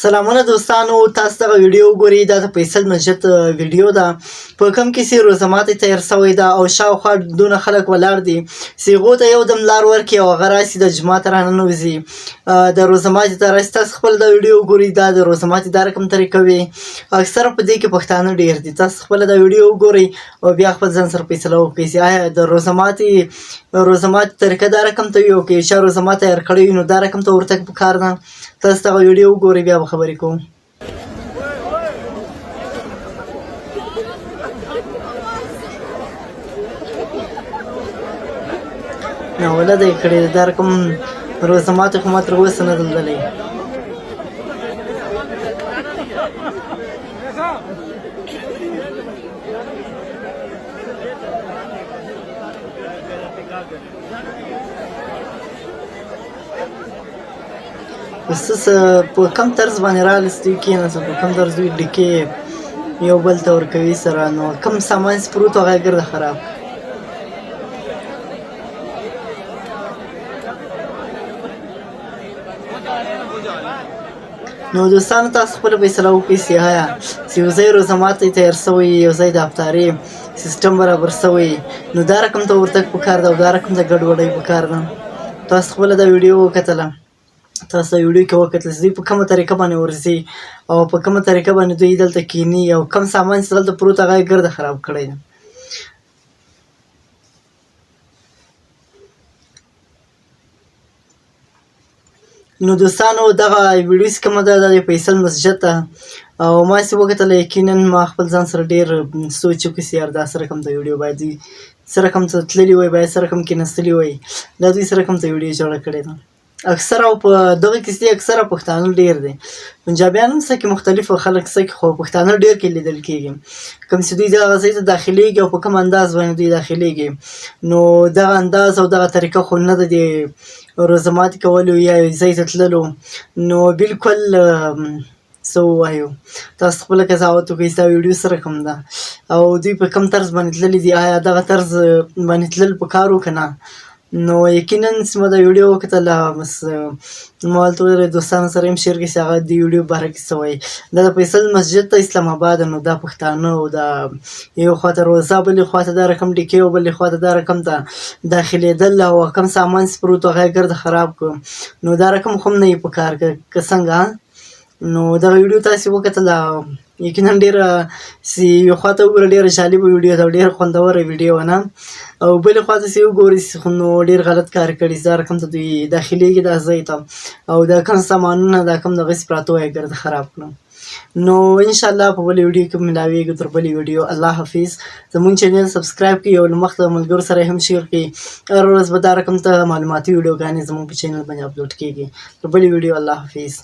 سلامونه دوستانو، تاسو دغه ویډیو وګورئ. دا د فیصل مسجد ویډیو ده، په کوم کې چې روژه ماتي تیر سوی ده او شاوخوا دونه خلک ولاړ دي چې هغو ته یو دم لار ورکړي او هغه راسي د جومات ته راننوځي د روژه ماتي ته راسي. تاسو خپله دا ویډیو وګورئ. دا د روژه ماتي دا رقم طریقه وي. اکثره په دې کې پښتانه ډېر دي. تاسو خپله دا ویډیو وګورئ او بیا خپل ځان سره فیصله وکړئ چې آیا د روژه ماتي طریقه دا رقم ته وي او که چا روژه ماتی هېر کړی وي نو دا رقم ته ورتګ پکار ده. تاسو دغه ویډیو وګورئ بیا به خبرې کوم. ناولده یې کړې ده. دا رقم روژه ماتي خو ما تر اوسه نه ده لیدلی. په کم طرز باندې راغلست دوی کېناستل، په کم طرز دوی ډیکې یو بل ته ورکوي سره، نو کم سامان چې پروت و هغه یې ګرده خراب. نو دوستانو تاسو خپله فیصله وکړئ چې آیا چې یو ځای روژه ماتی تیر سوی، یو ځای د افطاري سیسټم برابر سوی، نو دا رقم ته ورتګ پکار ده او دا رقم ته ګډوډۍ پکار ده. تاسو خپله دا ویډیو وکتله، تاسو دا ویډیو کې وکتل چې دوی په کومه طریقه باندې ورځي او په کومه طریقه باندې دوی دلته کیني او کم سامان چې دلته پروت هغه یې ګرده خراب کړی ده. نو دوستانو دغه ویډیو چې کومه ده دا د فیصل مسجد ده او ما چې وکتله یقینا ما خپل ځان سره ډېر سوچ وکړي چې یار دا څه رقم ته ویډیو باید دوی څه رقم ته تللي وی، باید څه رقم کېناستلي وی، دا دوی څه رقم ته ویډیو جوړه کړې ده. اکثره او په دغه کې چې اکثره پښتانه ډېر دي. پنجابیان هم څه کې مختلف خلک څه کې، خو پښتانه ډېر کې لیدل کېږي. کوم چې دوی دغه ځای ته داخلېږي او په کوم انداز باندې دوی داخلېږي، نو دغه انداز او دغه طریقه خو نه ده د روژه ماتي کولو یا یو ځای ته تللو. نو بالکل څه ووایو، تاسو خپله قضاوت وکړئ چې دا ویډیو څه رقم ده او دوی په کوم طرز باندې تللي دي. آیا دغه طرز باندې تلل پکار و که نه؟ نو یقینا چې ما دا ویډیو وکتله بس ما هلته ودرېد دوستانو سره یې هم شیر کړي چې هغه دې ویډیو باره کې څه وایي. دا د فیصل مسجد ته اسلام آباد، نو دا پښتانه او دا یو خواته روژه بلې خواته دا رقم ډیکې او بلې خواته دا رقم ته داخلېدل او کم سامان چې پروت و هغه یې ګرده خراب کړو. نو دا رقم خو هم نه وي پکار که څنګه. نو دغه ویډیو تاسې وکتله، یقینا ډېره چې یو خواته وګوره ډېره جالبه ویډیو ده او ډېره خوندوره ویډیو نه، او بلې خواته چې وګورئ نو ډېر غلط کار کړي چې دا رقم ته دوی داخلېږي دا ځای ته او دا کم سامانونه دا کم دغسې پراته وه یې ګرده خراب کړه. نو انشاءالله په بلې ویډیو کې ملاویږو. تر بلې ویډیو الله حافظ. زموږ چینل سبسکرایب کړئ او له مخکې د ملګرو سره هم شیر کړئ. هره ورځ به دا رقم ته معلوماتي ویډیوګانې زموږ په چینل باندې اپلوډ کېږي. تر بلې ویډیو الله حافظ.